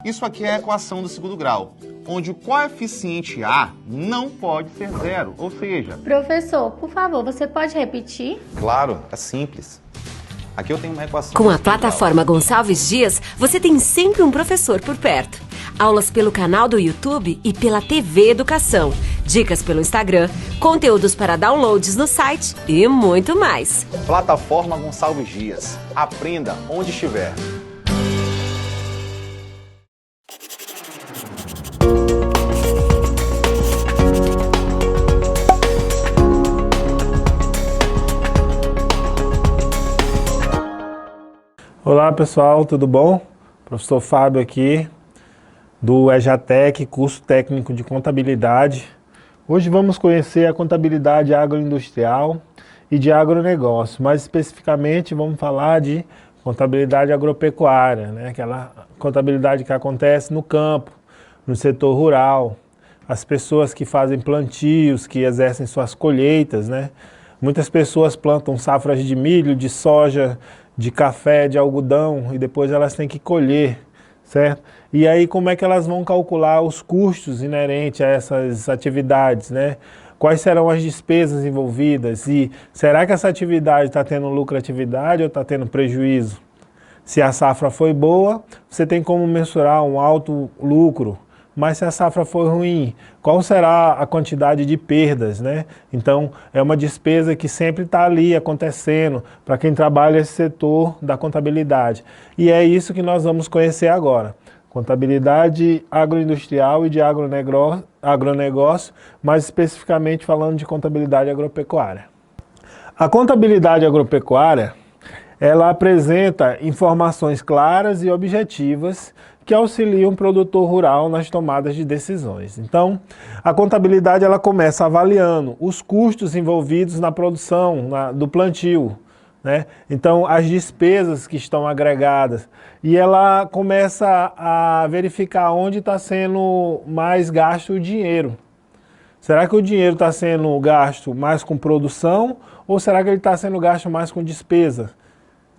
Isso aqui é a equação do segundo grau, onde o coeficiente A não pode ser zero, ou seja... Professor, por favor, você pode repetir? Claro, é simples. Aqui eu tenho uma equação... Com a plataforma Gonçalves Dias, você tem sempre um professor por perto. Aulas pelo canal do YouTube e pela TV Educação. Dicas pelo Instagram, conteúdos para downloads no site e muito mais. Plataforma Gonçalves Dias. Aprenda onde estiver. Olá pessoal, tudo bom? Professor Fábio aqui, do EJATEC, curso técnico de contabilidade. Hoje vamos conhecer a contabilidade agroindustrial e de agronegócio. Mais especificamente vamos falar de contabilidade agropecuária, né? Aquela contabilidade que acontece no campo, no setor rural. As pessoas que fazem plantios, que exercem suas colheitas, né? Muitas pessoas plantam safras de milho, de soja, de café, de algodão, e depois elas têm que colher, certo? E aí como é que elas vão calcular os custos inerentes a essas atividades, né? Quais serão as despesas envolvidas e será que essa atividade está tendo lucratividade ou está tendo prejuízo? Se a safra foi boa, você tem como mensurar um alto lucro. Mas se a safra for ruim, qual será a quantidade de perdas, né? Então, é uma despesa que sempre está ali acontecendo para quem trabalha esse setor da contabilidade. E é isso que nós vamos conhecer agora. Contabilidade agroindustrial e de agronegócio, mais especificamente falando de contabilidade agropecuária. A contabilidade agropecuária, ela apresenta informações claras e objetivas que auxiliam o produtor rural nas tomadas de decisões. Então, a contabilidade ela começa avaliando os custos envolvidos na produção do plantio, né? Então, as despesas que estão agregadas, e ela começa a verificar onde está sendo mais gasto o dinheiro. Será que o dinheiro está sendo gasto mais com produção ou será que ele está sendo gasto mais com despesa?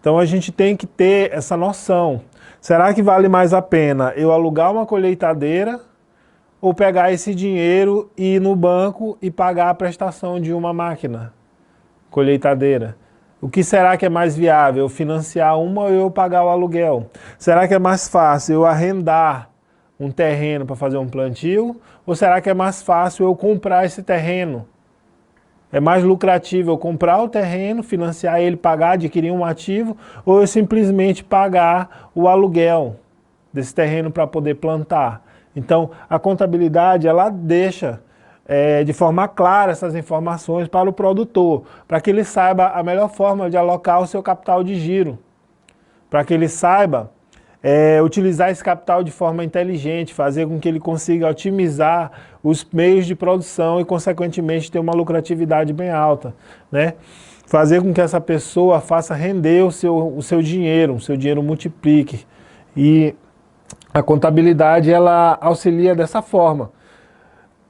Então a gente tem que ter essa noção. Será que vale mais a pena eu alugar uma colheitadeira ou pegar esse dinheiro e ir no banco e pagar a prestação de uma máquina colheitadeira? O que será que é mais viável? Eu financiar uma ou eu pagar o aluguel? Será que é mais fácil eu arrendar um terreno para fazer um plantio? Ou será que é mais fácil eu comprar esse terreno? É mais lucrativo eu comprar o terreno, financiar ele, pagar, adquirir um ativo, ou eu simplesmente pagar o aluguel desse terreno para poder plantar? Então, a contabilidade, ela deixa de forma clara essas informações para o produtor, para que ele saiba a melhor forma de alocar o seu capital de giro, para que ele saiba utilizar esse capital de forma inteligente, fazer com que ele consiga otimizar os meios de produção e, consequentemente, ter uma lucratividade bem alta, né? Fazer com que essa pessoa faça render o seu dinheiro multiplique. E a contabilidade, ela auxilia dessa forma,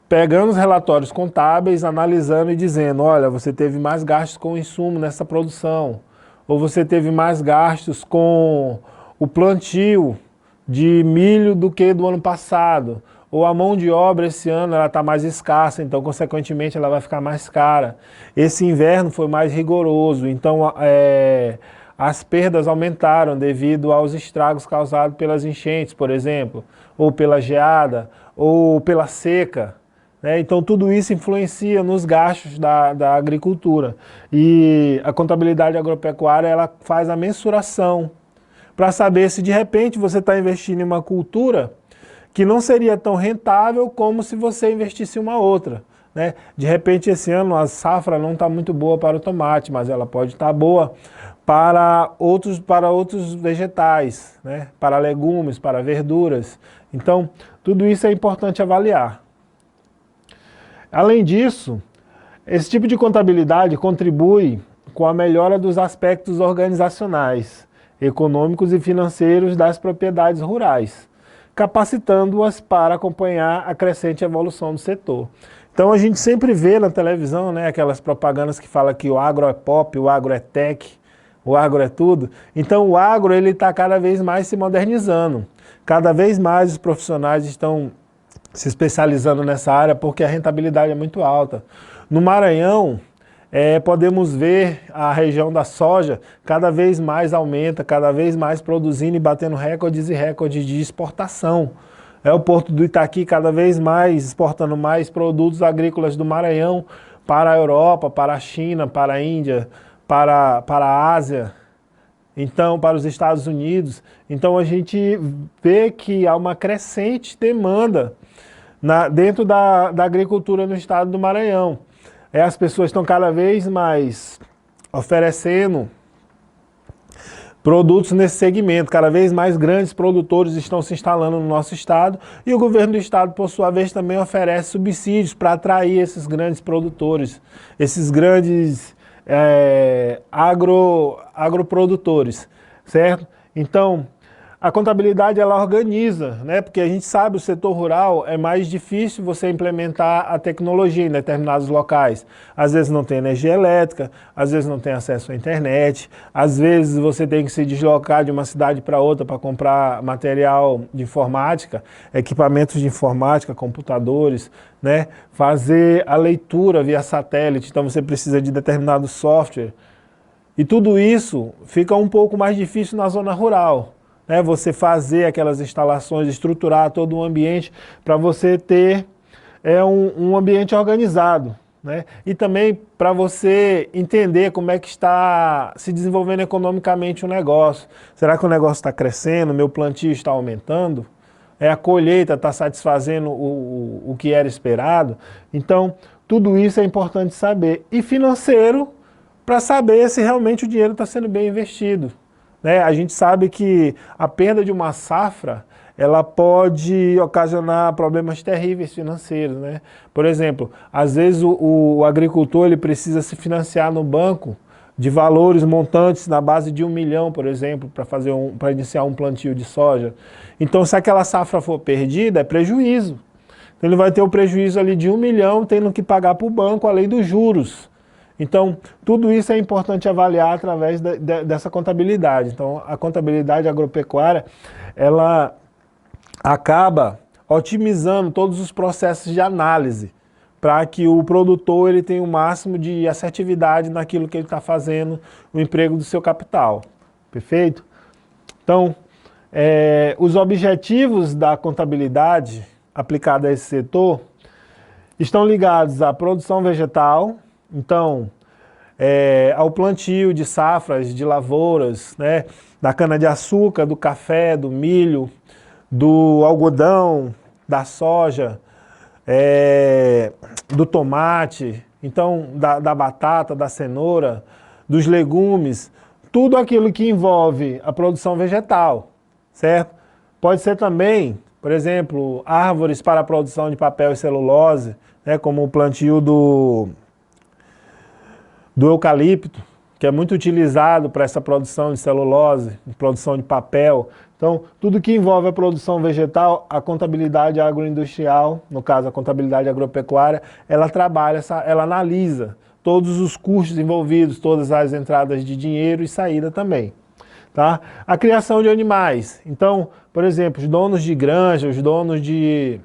pegando os relatórios contábeis, analisando e dizendo, olha, você teve mais gastos com o insumo nessa produção, ou você teve mais gastos com o plantio de milho do que do ano passado, ou a mão de obra esse ano ela está mais escassa, então consequentemente ela vai ficar mais cara. Esse inverno foi mais rigoroso, então as perdas aumentaram devido aos estragos causados pelas enchentes, por exemplo, ou pela geada, ou pela seca, né? Então tudo isso influencia nos gastos da agricultura. E a contabilidade agropecuária ela faz a mensuração para saber se de repente você está investindo em uma cultura que não seria tão rentável como se você investisse em uma outra, né? De repente esse ano a safra não está muito boa para o tomate, mas ela pode estar boa para outros vegetais, né? Para legumes, para verduras. Então tudo isso é importante avaliar. Além disso, esse tipo de contabilidade contribui com a melhora dos aspectos organizacionais, econômicos e financeiros das propriedades rurais, capacitando-as para acompanhar a crescente evolução do setor. Então a gente sempre vê na televisão, né, aquelas propagandas que falam que o agro é pop, o agro é tech, O agro é tudo. Então o agro está cada vez mais se modernizando. Cada vez mais os profissionais estão se especializando nessa área porque a rentabilidade é muito alta. No Maranhão, podemos ver a região da soja cada vez mais aumenta, cada vez mais produzindo e batendo recordes e recordes de exportação. O Porto do Itaqui cada vez mais exportando mais produtos agrícolas do Maranhão para a Europa, para a China, para a Índia, para a Ásia, então para os Estados Unidos. Então a gente vê que há uma crescente demanda dentro da agricultura no estado do Maranhão. As pessoas estão cada vez mais oferecendo produtos nesse segmento, cada vez mais grandes produtores estão se instalando no nosso estado e o governo do estado, por sua vez, também oferece subsídios para atrair esses grandes produtores, esses grandes agroprodutores, certo? Então, a contabilidade ela organiza, né? Porque a gente sabe o setor rural é mais difícil você implementar a tecnologia em determinados locais. Às vezes não tem energia elétrica, às vezes não tem acesso à internet, às vezes você tem que se deslocar de uma cidade para outra para comprar material de informática, equipamentos de informática, computadores, né? Fazer a leitura via satélite, então você precisa de determinado software. E tudo isso fica um pouco mais difícil na zona rural. Você fazer aquelas instalações, estruturar todo o ambiente para você ter um ambiente organizado. Né? E também para você entender como é que está se desenvolvendo economicamente o negócio. Será que o negócio está crescendo, meu plantio está aumentando? A colheita está satisfazendo o que era esperado? Então, tudo isso é importante saber. E financeiro, para saber se realmente o dinheiro está sendo bem investido. A gente sabe que a perda de uma safra, ela pode ocasionar problemas terríveis financeiros. Né? Por exemplo, às vezes o agricultor ele precisa se financiar no banco de valores montantes na base de 1 milhão, por exemplo, para iniciar um plantio de soja. Então, se aquela safra for perdida, é prejuízo. Então, ele vai ter o prejuízo ali de 1 milhão, tendo que pagar para o banco além dos juros. Então, tudo isso é importante avaliar através dessa contabilidade. Então, a contabilidade agropecuária, ela acaba otimizando todos os processos de análise para que o produtor ele tenha o máximo de assertividade naquilo que ele está fazendo, no emprego do seu capital. Perfeito? Então, os objetivos da contabilidade aplicada a esse setor estão ligados à produção vegetal, então, ao plantio de safras, de lavouras, né, da cana-de-açúcar, do café, do milho, do algodão, da soja, do tomate, então da batata, da cenoura, dos legumes, tudo aquilo que envolve a produção vegetal, certo? Pode ser também, por exemplo, árvores para a produção de papel e celulose, né, como o plantio do eucalipto, que é muito utilizado para essa produção de celulose, produção de papel. Então, tudo que envolve a produção vegetal, a contabilidade agroindustrial, no caso a contabilidade agropecuária, ela trabalha, ela analisa todos os custos envolvidos, todas as entradas de dinheiro e saída também. Tá? A criação de animais. Então, por exemplo, os donos de granja, os donos de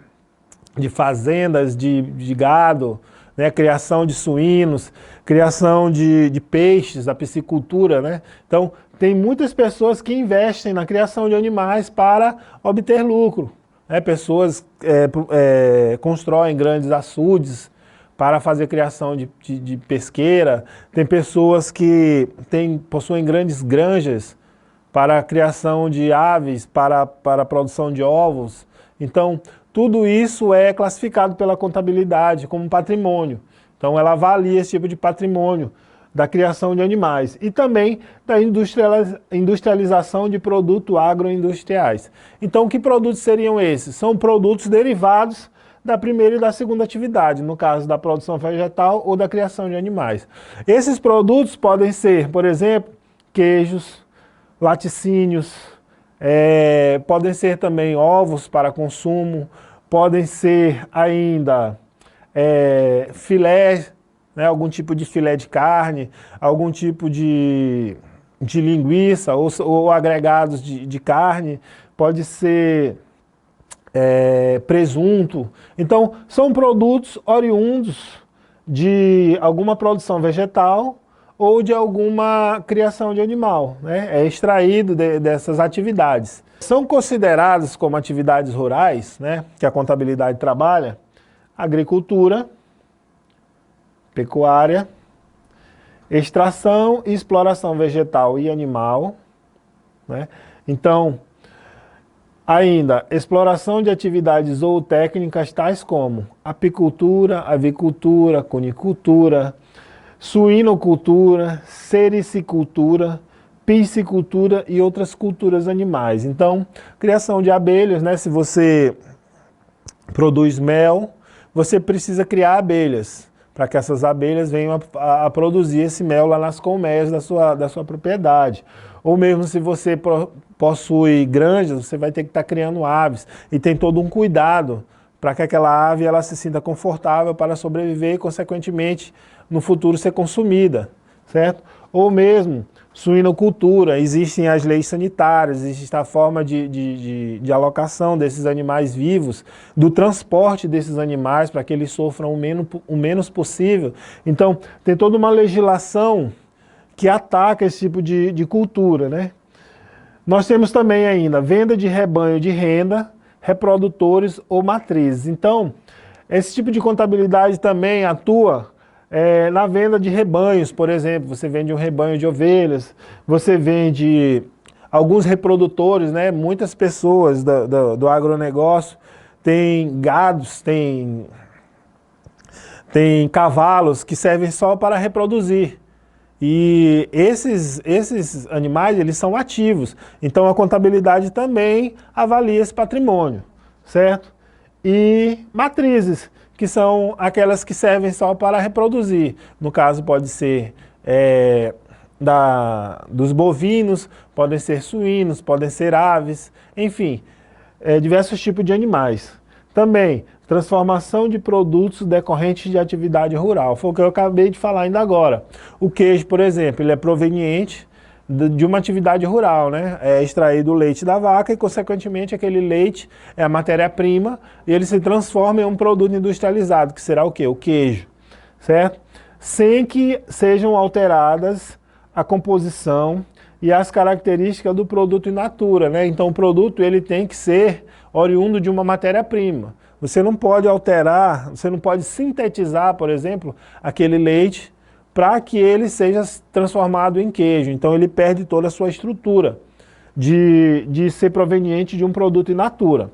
fazendas de gado, né, criação de suínos, criação de peixes, a piscicultura, né? Então, tem muitas pessoas que investem na criação de animais para obter lucro. Né? Pessoas constroem grandes açudes para fazer criação de pesqueira. Tem pessoas que possuem grandes granjas para a criação de aves, para a produção de ovos. Então, tudo isso é classificado pela contabilidade como patrimônio. Então, ela avalia esse tipo de patrimônio da criação de animais e também da industrialização de produtos agroindustriais. Então, que produtos seriam esses? São produtos derivados da primeira e da segunda atividade, no caso da produção vegetal ou da criação de animais. Esses produtos podem ser, por exemplo, queijos, laticínios, podem ser também ovos para consumo, podem ser ainda filé, né, algum tipo de filé de carne, algum tipo de de linguiça ou agregados de carne, pode ser presunto. Então, são produtos oriundos de alguma produção vegetal ou de alguma criação de animal, né? É extraído dessas atividades. São considerados como atividades rurais, né, que a contabilidade trabalha, agricultura, pecuária, extração e exploração vegetal e animal, né? Então, ainda, exploração de atividades ou técnicas tais como apicultura, avicultura, cunicultura, suinocultura, sericicultura, piscicultura e outras culturas animais. Então, criação de abelhas, né? Se você produz mel, você precisa criar abelhas, para que essas abelhas venham a produzir esse mel lá nas colmeias da sua propriedade. Ou mesmo se você possui granjas, você vai ter que estar criando aves. E tem todo um cuidado para que aquela ave ela se sinta confortável para sobreviver e, consequentemente, no futuro ser consumida, certo? Ou mesmo suinocultura, existem as leis sanitárias, existe a forma de alocação desses animais vivos, do transporte desses animais para que eles sofram o menos possível. Então, tem toda uma legislação que ataca esse tipo de cultura, né? Nós temos também ainda venda de rebanho de renda, reprodutores ou matrizes. Então, esse tipo de contabilidade também atua na venda de rebanhos, por exemplo. Você vende um rebanho de ovelhas, você vende alguns reprodutores, né? Muitas pessoas do agronegócio têm gados, têm cavalos que servem só para reproduzir. E esses animais, eles são ativos. Então a contabilidade também avalia esse patrimônio, certo? E matrizes, que são aquelas que servem só para reproduzir. No caso pode ser dos bovinos, podem ser suínos, podem ser aves, enfim, diversos tipos de animais. Também transformação de produtos decorrentes de atividade rural. Foi o que eu acabei de falar ainda agora. O queijo, por exemplo, ele é proveniente de uma atividade rural, né? É extraído o leite da vaca e, consequentemente, aquele leite é a matéria-prima e ele se transforma em um produto industrializado, que será o quê? O queijo, certo? Sem que sejam alteradas a composição e as características do produto in natura, né? Então, o produto ele tem que ser oriundo de uma matéria-prima. Você não pode alterar, você não pode sintetizar, por exemplo, aquele leite para que ele seja transformado em queijo. Então ele perde toda a sua estrutura de ser proveniente de um produto in natura.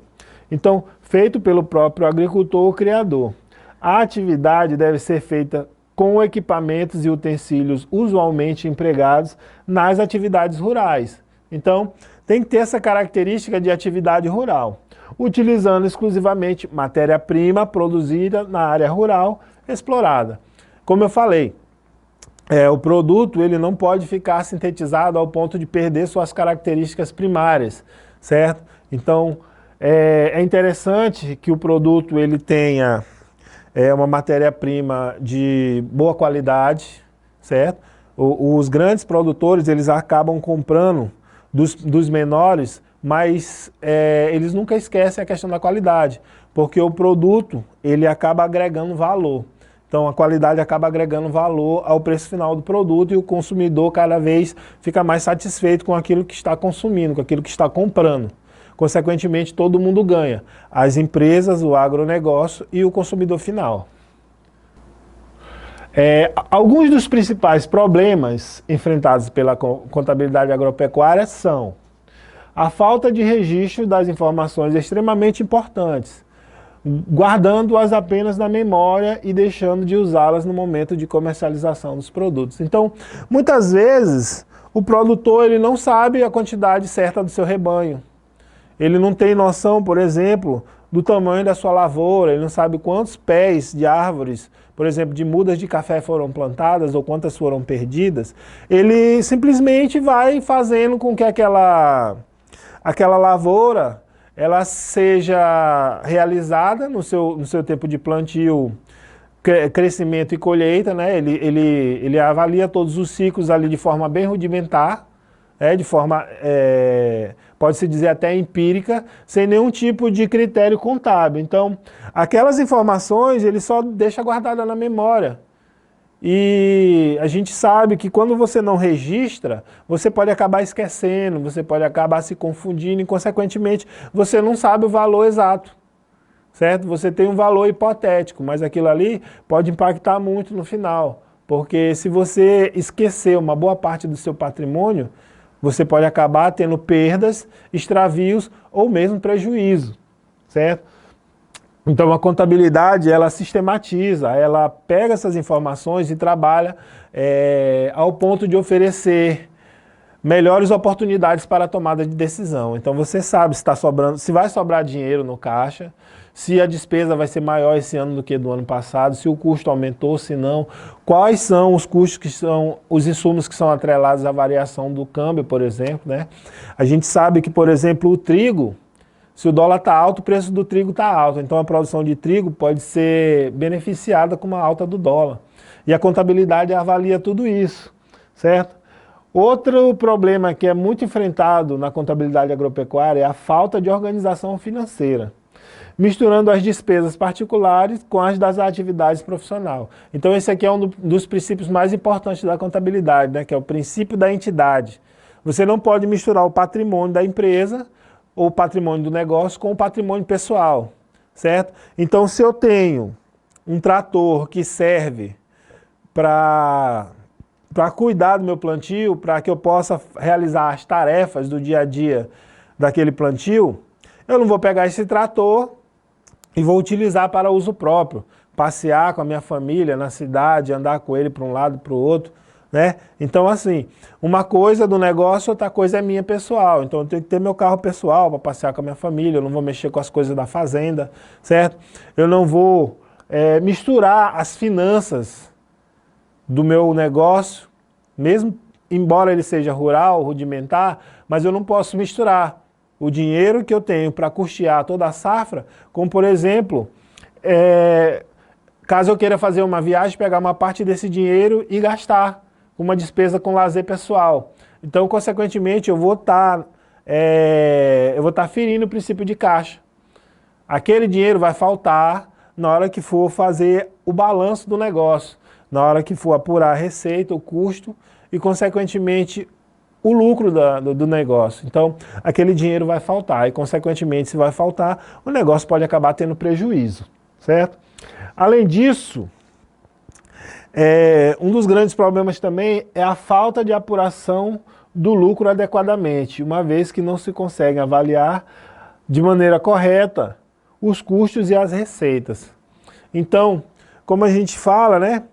Então, feito pelo próprio agricultor ou criador. A atividade deve ser feita com equipamentos e utensílios usualmente empregados nas atividades rurais. Então, tem que ter essa característica de atividade rural, utilizando exclusivamente matéria-prima produzida na área rural explorada. Como eu falei, o produto ele não pode ficar sintetizado ao ponto de perder suas características primárias, certo? Então, é interessante que o produto ele tenha uma matéria-prima de boa qualidade, certo? Os grandes produtores eles acabam comprando dos menores, mas eles nunca esquecem a questão da qualidade, porque o produto ele acaba agregando valor. Então a qualidade acaba agregando valor ao preço final do produto e o consumidor cada vez fica mais satisfeito com aquilo que está consumindo, com aquilo que está comprando. Consequentemente, todo mundo ganha. As empresas, o agronegócio e o consumidor final. Alguns dos principais problemas enfrentados pela contabilidade agropecuária são a falta de registro das informações extremamente importantes, guardando-as apenas na memória e deixando de usá-las no momento de comercialização dos produtos. Então, muitas vezes, o produtor ele não sabe a quantidade certa do seu rebanho. Ele não tem noção, por exemplo, do tamanho da sua lavoura, ele não sabe quantos pés de árvores, por exemplo, de mudas de café foram plantadas ou quantas foram perdidas. Ele simplesmente vai fazendo com que aquela lavoura ela seja realizada no seu tempo de plantio, crescimento e colheita, né? Ele avalia todos os ciclos ali de forma bem rudimentar, de forma, pode-se dizer até empírica, sem nenhum tipo de critério contábil. Então, aquelas informações ele só deixa guardada na memória. E a gente sabe que quando você não registra, você pode acabar esquecendo, você pode acabar se confundindo e, consequentemente, você não sabe o valor exato. Certo? Você tem um valor hipotético, mas aquilo ali pode impactar muito no final. Porque se você esquecer uma boa parte do seu patrimônio, você pode acabar tendo perdas, extravios ou mesmo prejuízo, certo? Então a contabilidade, ela sistematiza, ela pega essas informações e trabalha ao ponto de oferecer melhores oportunidades para a tomada de decisão. Então você sabe se está sobrando, se vai sobrar dinheiro no caixa, se a despesa vai ser maior esse ano do que do ano passado, se o custo aumentou, se não, quais são os custos que são, os insumos que são atrelados à variação do câmbio, por exemplo, né? A gente sabe que, por exemplo, o trigo, se o dólar está alto, o preço do trigo está alto, então a produção de trigo pode ser beneficiada com uma alta do dólar. E a contabilidade avalia tudo isso, certo? Outro problema que é muito enfrentado na contabilidade agropecuária é a falta de organização financeira, misturando as despesas particulares com as das atividades profissionais. Então esse aqui é um dos princípios mais importantes da contabilidade, né, que é o princípio da entidade. Você não pode misturar o patrimônio da empresa ou o patrimônio do negócio com o patrimônio pessoal, certo? Então se eu tenho um trator que serve para cuidar do meu plantio, para que eu possa realizar as tarefas do dia a dia daquele plantio, eu não vou pegar esse trator e vou utilizar para uso próprio, passear com a minha família na cidade, andar com ele para um lado e para o outro, né? Então assim, uma coisa do negócio, outra coisa é minha pessoal, então eu tenho que ter meu carro pessoal para passear com a minha família, eu não vou mexer com as coisas da fazenda, certo? Eu não vou misturar as finanças do meu negócio, mesmo embora ele seja rural, rudimentar, mas eu não posso misturar o dinheiro que eu tenho para custear toda a safra, como por exemplo, caso eu queira fazer uma viagem, pegar uma parte desse dinheiro e gastar uma despesa com lazer pessoal. Então, consequentemente, eu vou estar ferindo o princípio de caixa. Aquele dinheiro vai faltar na hora que for fazer o balanço do negócio, na hora que for apurar a receita, o custo e, consequentemente, o lucro do negócio. Então, aquele dinheiro vai faltar e, consequentemente, se vai faltar, o negócio pode acabar tendo prejuízo, certo? Além disso, um dos grandes problemas também é a falta de apuração do lucro adequadamente, uma vez que não se consegue avaliar de maneira correta os custos e as receitas. Então, como a gente fala, né,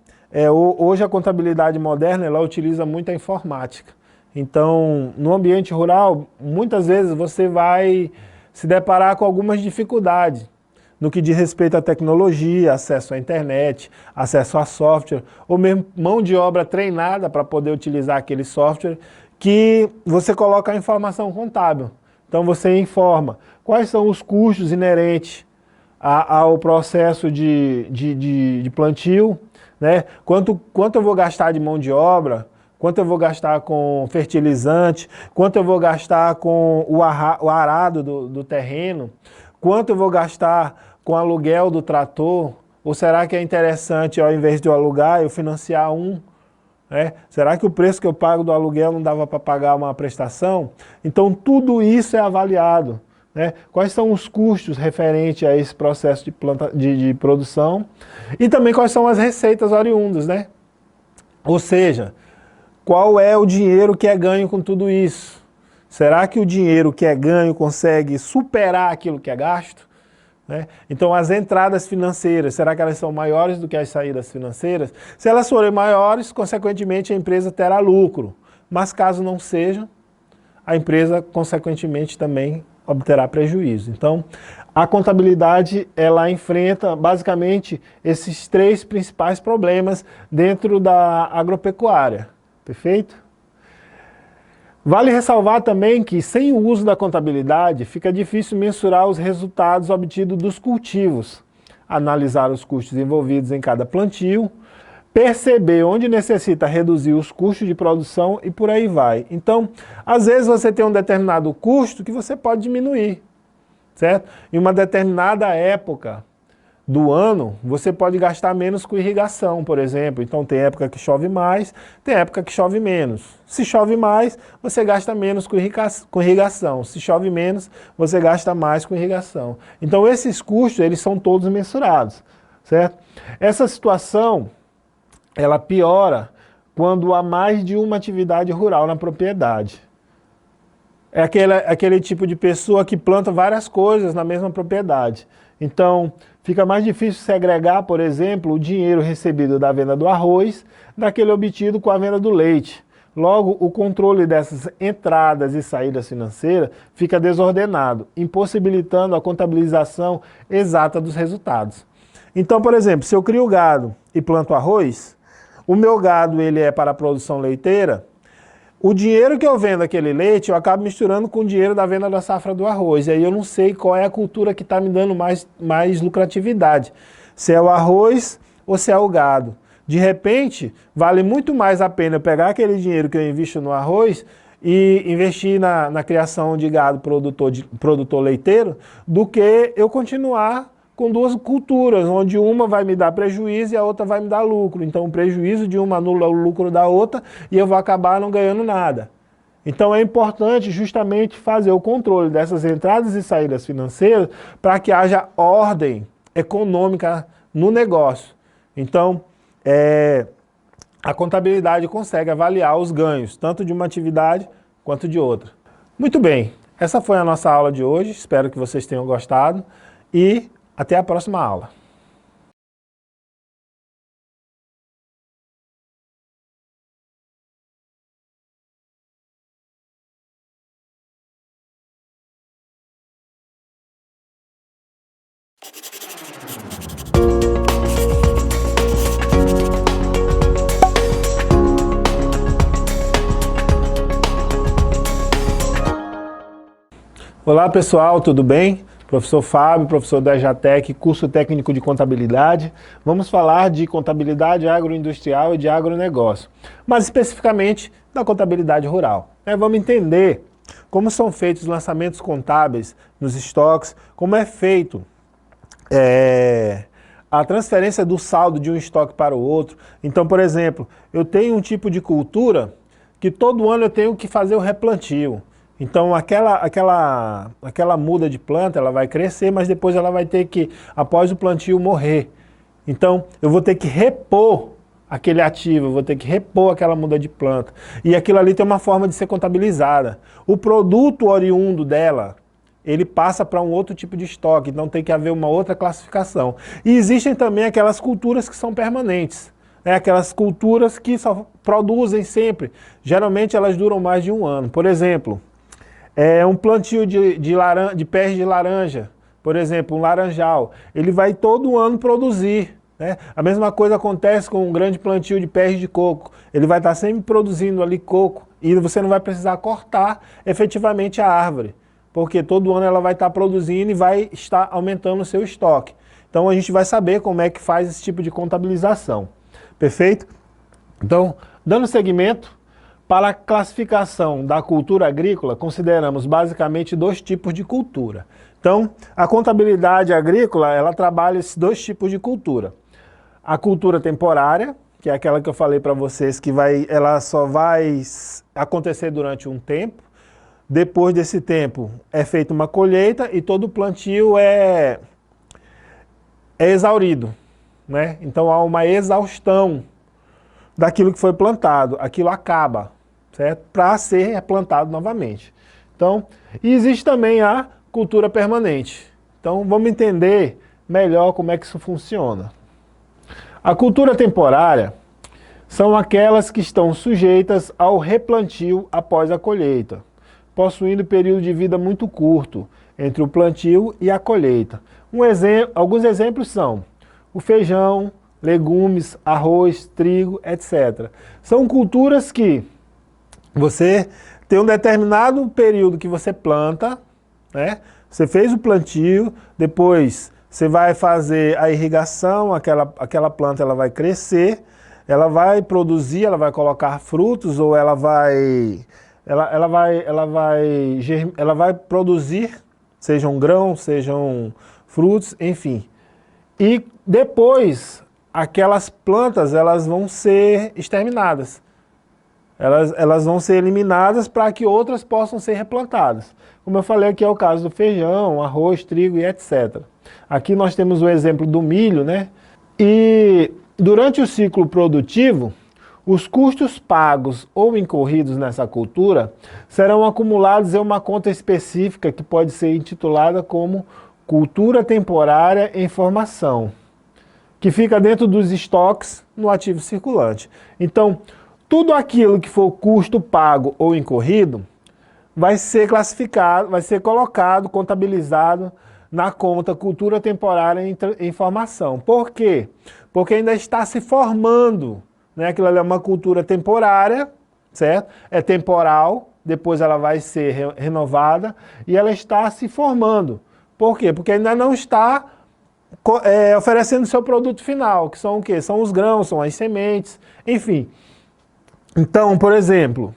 hoje a contabilidade moderna ela utiliza muito a informática. Então, no ambiente rural, muitas vezes você vai se deparar com algumas dificuldades no que diz respeito à tecnologia, acesso à internet, acesso a software, ou mesmo mão de obra treinada para poder utilizar aquele software que você coloca a informação contábil. Então você informa quais são os custos inerentes ao processo de plantio, né? Quanto eu vou gastar de mão de obra, quanto eu vou gastar com fertilizante, quanto eu vou gastar com o arado do terreno, quanto eu vou gastar com aluguel do trator, ou será que é interessante, ao invés de eu alugar, eu financiar um? Será que o preço que eu pago do aluguel não dava para pagar uma prestação? Então tudo isso é avaliado, né? Quais são os custos referentes a esse processo de produção e também quais são as receitas oriundas, né? Ou seja, qual é o dinheiro que é ganho com tudo isso? Será que o dinheiro que é ganho consegue superar aquilo que é gasto? Né? Então as entradas financeiras, será que elas são maiores do que as saídas financeiras? Se elas forem maiores, consequentemente a empresa terá lucro. Mas caso não sejam, a empresa consequentemente também obterá prejuízo. Então a contabilidade ela enfrenta basicamente esses três principais problemas dentro da agropecuária. Perfeito? Vale ressalvar também que, sem o uso da contabilidade, fica difícil mensurar os resultados obtidos dos cultivos, analisar os custos envolvidos em cada plantio, perceber onde necessita reduzir os custos de produção e por aí vai. Então, às vezes você tem um determinado custo que você pode diminuir, certo? Em uma determinada época do ano, você pode gastar menos com irrigação, por exemplo. Então tem época que chove mais, tem época que chove menos. Se chove mais, você gasta menos com irrigação. Se chove menos, você gasta mais com irrigação. Então esses custos, eles são todos mensurados, certo? Essa situação, ela piora quando há mais de uma atividade rural na propriedade. É aquele tipo de pessoa que planta várias coisas na mesma propriedade. Então, fica mais difícil segregar, por exemplo, o dinheiro recebido da venda do arroz daquele obtido com a venda do leite. Logo, o controle dessas entradas e saídas financeiras fica desordenado, impossibilitando a contabilização exata dos resultados. Então, por exemplo, se eu crio gado e planto arroz, o meu gado ele é para a produção leiteira, o dinheiro que eu vendo aquele leite, eu acabo misturando com o dinheiro da venda da safra do arroz. E aí eu não sei qual é a cultura que está me dando mais lucratividade. Se é o arroz ou se é o gado. De repente, vale muito mais a pena eu pegar aquele dinheiro que eu invisto no arroz e investir na criação de gado produtor leiteiro do que eu continuar com duas culturas, onde uma vai me dar prejuízo e a outra vai me dar lucro. Então o prejuízo de uma anula o lucro da outra e eu vou acabar não ganhando nada. Então é importante justamente fazer o controle dessas entradas e saídas financeiras para que haja ordem econômica no negócio. Então a contabilidade consegue avaliar os ganhos, tanto de uma atividade quanto de outra. Muito bem, essa foi a nossa aula de hoje, espero que vocês tenham gostado e até a próxima aula. Olá pessoal, tudo bem? Professor Fábio, professor da EJATEC, curso técnico de contabilidade. Vamos falar de contabilidade agroindustrial e de agronegócio, mas especificamente da contabilidade rural. Vamos entender como são feitos os lançamentos contábeis nos estoques, como é feito a transferência do saldo de um estoque para o outro. Então, por exemplo, eu tenho um tipo de cultura que todo ano eu tenho que fazer o replantio. Então aquela muda de planta, ela vai crescer, mas depois ela vai ter que, após o plantio, morrer. Então eu vou ter que repor aquele ativo, eu vou ter que repor aquela muda de planta. E aquilo ali tem uma forma de ser contabilizada. O produto oriundo dela, ele passa para um outro tipo de estoque, então tem que haver uma outra classificação. E existem também aquelas culturas que são permanentes. Aquelas culturas que só produzem sempre. Geralmente elas duram mais de um ano. Por exemplo, um plantio de pés de laranja, por exemplo, um laranjal, ele vai todo ano produzir. A mesma coisa acontece com um grande plantio de pés de coco. Ele vai estar sempre produzindo ali coco e você não vai precisar cortar efetivamente a árvore, porque todo ano ela vai estar produzindo e vai estar aumentando o seu estoque. Então a gente vai saber como é que faz esse tipo de contabilização. Perfeito? Então, dando seguimento, para a classificação da cultura agrícola, consideramos basicamente dois tipos de cultura. Então, a contabilidade agrícola, ela trabalha esses dois tipos de cultura. A cultura temporária, que é aquela que eu falei para vocês, que ela só vai acontecer durante um tempo. Depois desse tempo, é feita uma colheita e todo o plantio é exaurido. Então, há uma exaustão daquilo que foi plantado, aquilo acaba, certo? Para ser replantado novamente. Então, e existe também a cultura permanente. Então, vamos entender melhor como é que isso funciona. A cultura temporária são aquelas que estão sujeitas ao replantio após a colheita, possuindo período de vida muito curto entre o plantio e a colheita. Alguns exemplos são o feijão, legumes, arroz, trigo, etc. São culturas que você tem um determinado período que você planta, Você fez o plantio, depois você vai fazer a irrigação, aquela planta ela vai crescer, ela vai produzir, ela vai colocar frutos ou ela vai produzir, sejam grãos, sejam frutos, enfim. E depois, aquelas plantas, elas vão ser exterminadas. Elas vão ser eliminadas para que outras possam ser replantadas. Como eu falei, aqui é o caso do feijão, arroz, trigo e etc. Aqui nós temos o exemplo do milho, né? E durante o ciclo produtivo, os custos pagos ou incorridos nessa cultura serão acumulados em uma conta específica que pode ser intitulada como cultura temporária em formação, que fica dentro dos estoques no ativo circulante. Então, tudo aquilo que for custo pago ou incorrido vai ser classificado, vai ser colocado, contabilizado na conta cultura temporária em formação. Por quê? Porque ainda está se formando, né? Aquilo ali é uma cultura temporária, certo? É temporal, depois ela vai ser renovada e ela está se formando. Por quê? Porque ainda não está oferecendo seu produto final, que são o quê? São os grãos, são as sementes, enfim. Então, por exemplo,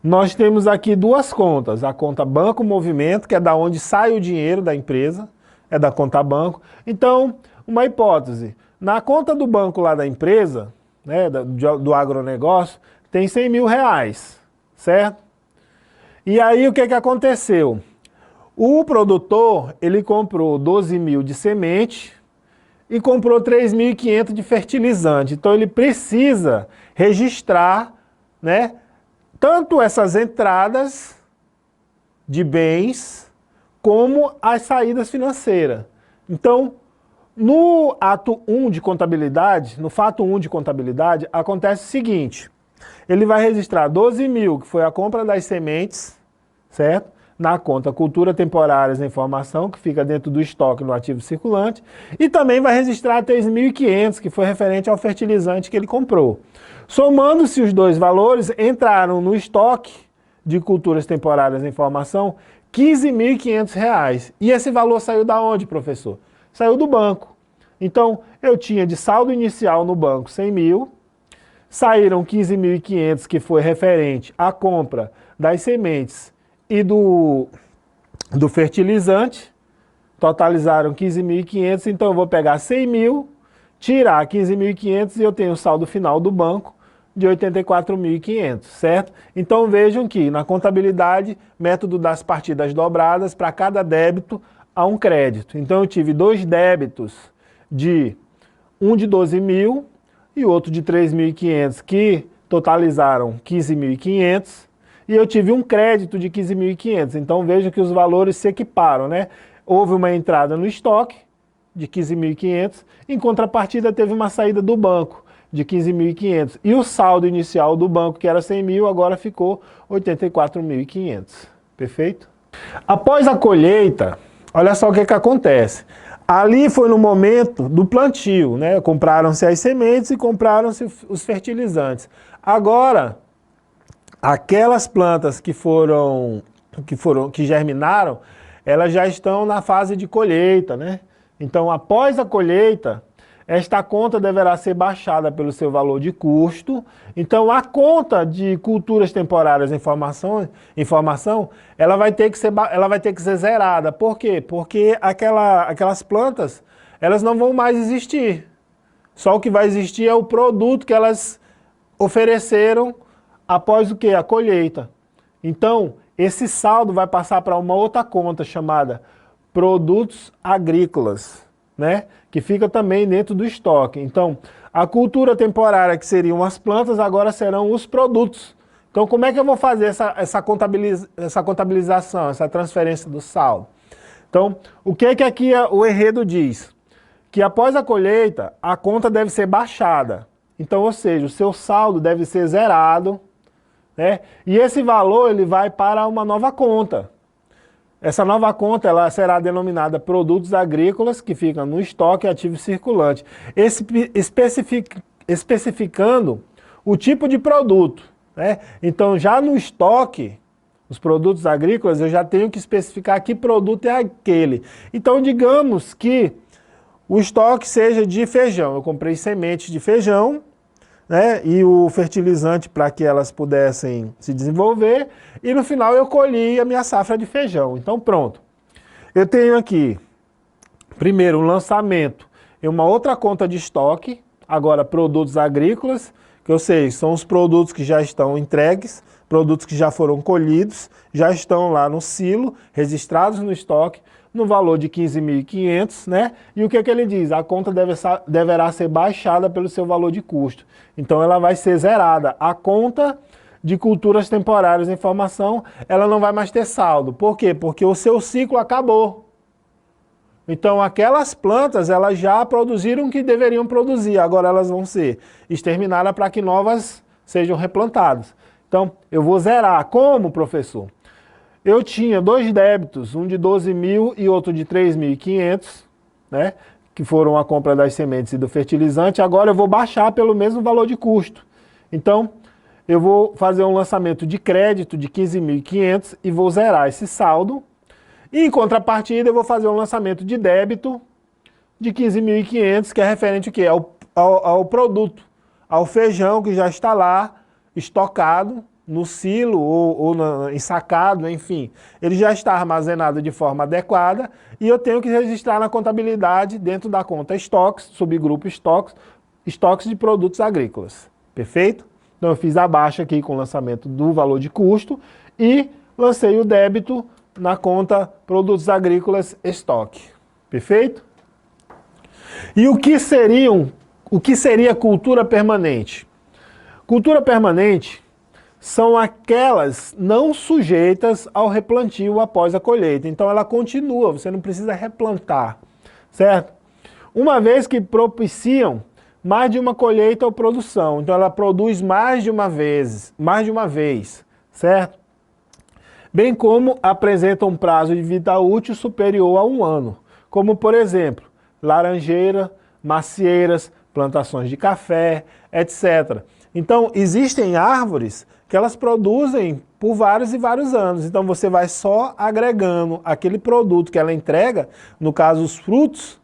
nós temos aqui duas contas, a conta Banco Movimento, que é da onde sai o dinheiro da empresa, é da conta banco. Então, uma hipótese, na conta do banco lá da empresa, né, do agronegócio, tem 100 mil reais, certo? E aí o que aconteceu? O produtor, ele comprou 12 mil de semente e comprou 3.500 de fertilizante. Então ele precisa registrar, né, tanto essas entradas de bens como as saídas financeiras. Então, no ato 1 de contabilidade, no fato 1 de contabilidade, acontece o seguinte: ele vai registrar 12 mil, que foi a compra das sementes, certo? Na conta cultura temporárias em formação, que fica dentro do estoque no ativo circulante, e também vai registrar 3.500, que foi referente ao fertilizante que ele comprou. Somando-se os dois valores, entraram no estoque de culturas temporárias em formação R$ 15.500. E esse valor saiu da onde, professor? Saiu do banco. Então, eu tinha de saldo inicial no banco 100 mil, saíram 15.500, que foi referente à compra das sementes e do fertilizante, totalizaram 15.500, então eu vou pegar 100 mil, tirar 15.500 e eu tenho o saldo final do banco de 84.500, certo? Então vejam que na contabilidade, método das partidas dobradas, para cada débito há um crédito. Então eu tive dois débitos, um de 12 mil e outro de 3.500, que totalizaram 15.500, e eu tive um crédito de 15.500. Então vejam que os valores se equiparam, né? Houve uma entrada no estoque de 15.500, em contrapartida teve uma saída do banco de 15.500. E o saldo inicial do banco, que era 100 mil, agora ficou 84.500. Perfeito? Após a colheita, olha só o que acontece. Ali foi no momento do plantio, né? Compraram-se as sementes e compraram-se os fertilizantes. Agora, aquelas plantas que germinaram, elas já estão na fase de colheita, né? Então, após a colheita, esta conta deverá ser baixada pelo seu valor de custo. Então, a conta de culturas temporárias em formação, ela vai ter que ser zerada. Por quê? Porque aquelas plantas, elas não vão mais existir. Só o que vai existir é o produto que elas ofereceram após o quê? A colheita. Então, esse saldo vai passar para uma outra conta chamada produtos agrícolas, né? Que fica também dentro do estoque. Então, a cultura temporária, que seriam as plantas, agora serão os produtos. Então, como é que eu vou fazer essa contabilização, essa transferência do saldo? Então, o que aqui o enredo diz? Que após a colheita, a conta deve ser baixada. Então, ou seja, o seu saldo deve ser zerado, né? E esse valor ele vai para uma nova conta. Essa nova conta ela será denominada produtos agrícolas, que ficam no estoque ativo circulante, especificando o tipo de produto, né? Então, já no estoque, os produtos agrícolas, eu já tenho que especificar que produto é aquele. Então, digamos que o estoque seja de feijão. Eu comprei sementes de feijão, né, e o fertilizante para que elas pudessem se desenvolver, e no final eu colhi a minha safra de feijão. Então pronto, eu tenho aqui, primeiro, um lançamento em uma outra conta de estoque, agora produtos agrícolas, que eu sei, são os produtos que já estão entregues, produtos que já foram colhidos, já estão lá no silo, registrados no estoque, no valor de 15.500, né? E o que ele diz? A conta deverá ser baixada pelo seu valor de custo. Então ela vai ser zerada. A conta de culturas temporárias em formação, ela não vai mais ter saldo. Por quê? Porque o seu ciclo acabou. Então aquelas plantas, elas já produziram o que deveriam produzir, agora elas vão ser exterminadas para que novas sejam replantadas. Então eu vou zerar. Como, professor? Eu tinha 2 débitos, um de 12.000 e outro de 3.500, né, que foram a compra das sementes e do fertilizante. Agora eu vou baixar pelo mesmo valor de custo. Então, eu vou fazer um lançamento de crédito de 15.500 e vou zerar esse saldo. E, em contrapartida, eu vou fazer um lançamento de débito de 15.500, que é referente ao quê? Ao produto, ao feijão que já está lá, estocado, no silo ou ensacado, enfim, ele já está armazenado de forma adequada e eu tenho que registrar na contabilidade dentro da conta estoques, subgrupo estoques, estoques de produtos agrícolas. Perfeito? Então eu fiz a baixa aqui com o lançamento do valor de custo e lancei o débito na conta produtos agrícolas estoque. Perfeito? E o que seria cultura permanente? Cultura permanente são aquelas não sujeitas ao replantio após a colheita. Então ela continua, você não precisa replantar, certo? Uma vez que propiciam mais de uma colheita ou produção, então ela produz mais de uma vez, certo? Bem como apresenta um prazo de vida útil superior a 1 ano, como por exemplo, laranjeira, macieiras, plantações de café, etc. Então existem árvores que elas produzem por vários e vários anos. Então você vai só agregando aquele produto que ela entrega, no caso os frutos,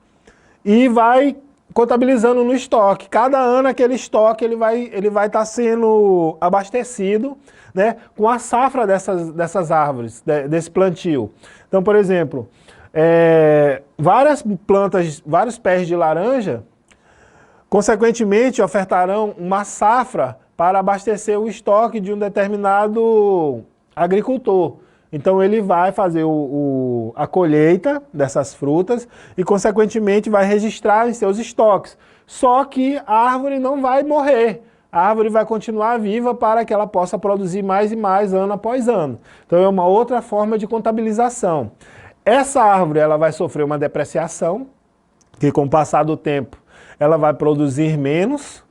e vai contabilizando no estoque. Cada ano aquele estoque ele vai estar sendo abastecido, né, com a safra dessas árvores, desse plantio. Então, por exemplo, várias plantas, vários pés de laranja, consequentemente ofertarão uma safra para abastecer o estoque de um determinado agricultor. Então ele vai fazer a colheita dessas frutas e consequentemente vai registrar em seus estoques. Só que a árvore não vai morrer. A árvore vai continuar viva para que ela possa produzir mais e mais ano após ano. Então é uma outra forma de contabilização. Essa árvore ela vai sofrer uma depreciação, que com o passar do tempo ela vai produzir menos,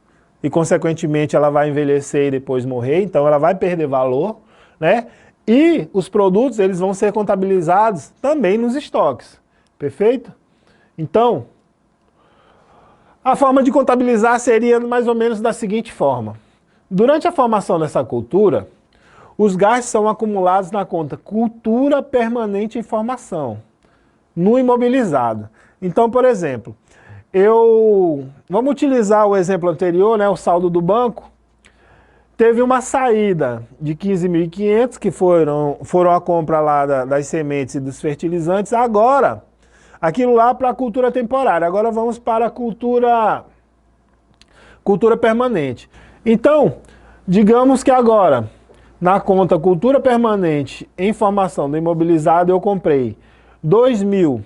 e consequentemente ela vai envelhecer e depois morrer, então ela vai perder valor, né? E os produtos eles vão ser contabilizados também nos estoques, perfeito? Então, a forma de contabilizar seria mais ou menos da seguinte forma. Durante a formação dessa cultura, os gastos são acumulados na conta cultura permanente em formação, no imobilizado. Então, por exemplo, vamos utilizar o exemplo anterior, né, o saldo do banco. Teve uma saída de 15.500, que foram a compra lá das sementes e dos fertilizantes. Agora, aquilo lá para a cultura temporária. Agora vamos para a cultura permanente. Então, digamos que agora, na conta cultura permanente em formação do imobilizado, eu comprei 2.000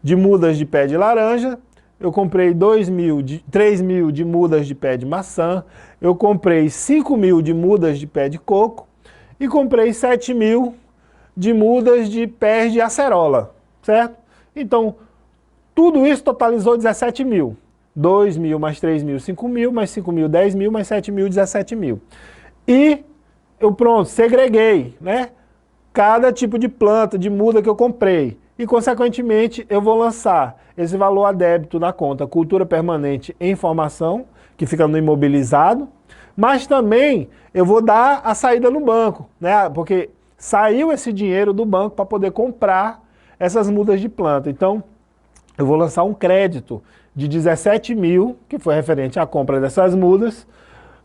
de mudas de pé de laranja, eu comprei 3.000 de mudas de pé de maçã, eu comprei 5.000 de mudas de pé de coco e comprei 7.000 de mudas de pés de acerola, certo? Então, tudo isso totalizou 17.000. 2.000 mais 3.000, 5.000, mais 5.000, 10.000, mais 7.000, 17.000. E eu segreguei, né? Cada tipo de planta, de muda que eu comprei. E, consequentemente, eu vou lançar esse valor a débito na conta cultura permanente em formação, que fica no imobilizado, mas também eu vou dar a saída no banco, né? Porque saiu esse dinheiro do banco para poder comprar essas mudas de planta. Então, eu vou lançar um crédito de 17.000, que foi referente à compra dessas mudas,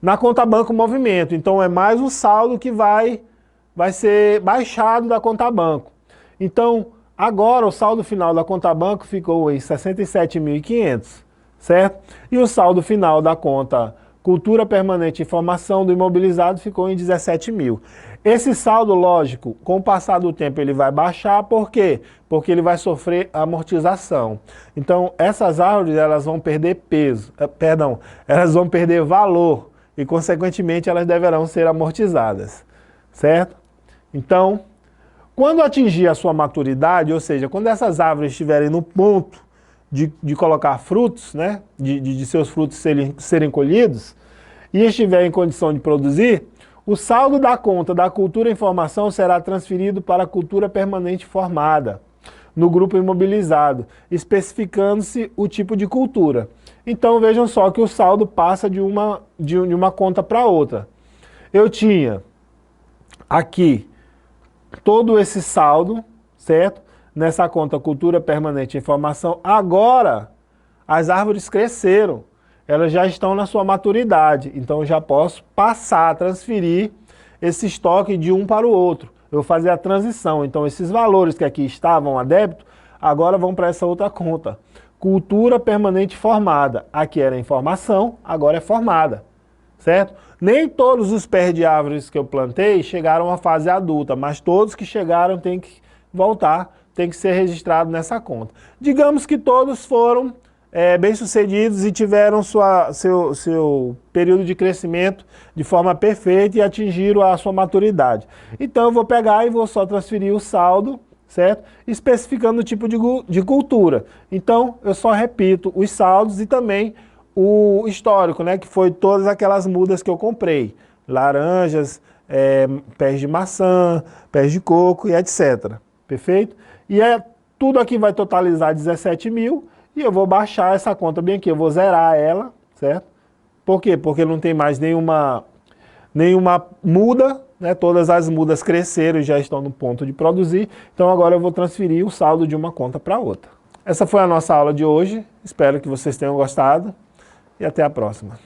na conta banco movimento. Então é mais um saldo que vai ser baixado da conta banco. Então agora o saldo final da conta banco ficou em 67.500, certo? E o saldo final da conta cultura permanente e formação do imobilizado ficou em 17 mil. Esse saldo, lógico, com o passar do tempo ele vai baixar, por quê? Porque ele vai sofrer amortização. Então, essas árvores elas vão perder elas vão perder valor e, consequentemente, elas deverão ser amortizadas, certo? Então, quando atingir a sua maturidade, ou seja, quando essas árvores estiverem no ponto de colocar frutos, né, de seus frutos serem colhidos, e estiver em condição de produzir, o saldo da conta da cultura em formação será transferido para a cultura permanente formada, no grupo imobilizado, especificando-se o tipo de cultura. Então vejam só que o saldo passa de uma conta para outra. Eu tinha aqui todo esse saldo, certo? Nessa conta cultura permanente em formação. Agora as árvores cresceram, elas já estão na sua maturidade, então eu já posso passar a transferir esse estoque de um para o outro. Eu vou fazer a transição, então esses valores que aqui estavam a débito, agora vão para essa outra conta. Cultura permanente formada, aqui era em formação, agora é formada, certo? Nem todos os pés de árvores que eu plantei chegaram à fase adulta, mas todos que chegaram têm que voltar, tem que ser registrado nessa conta. Digamos que todos foram bem-sucedidos e tiveram seu período de crescimento de forma perfeita e atingiram a sua maturidade. Então eu vou pegar e vou só transferir o saldo, certo? Especificando o tipo de cultura. Então eu só repito os saldos e também o histórico, né? Que foi todas aquelas mudas que eu comprei. Laranjas, pés de maçã, pés de coco e etc. Perfeito? E tudo aqui vai totalizar 17 mil e eu vou baixar essa conta bem aqui, eu vou zerar ela, certo? Por quê? Porque não tem mais nenhuma muda, né? Todas as mudas cresceram e já estão no ponto de produzir, então agora eu vou transferir o saldo de uma conta para outra. Essa foi a nossa aula de hoje, espero que vocês tenham gostado e até a próxima.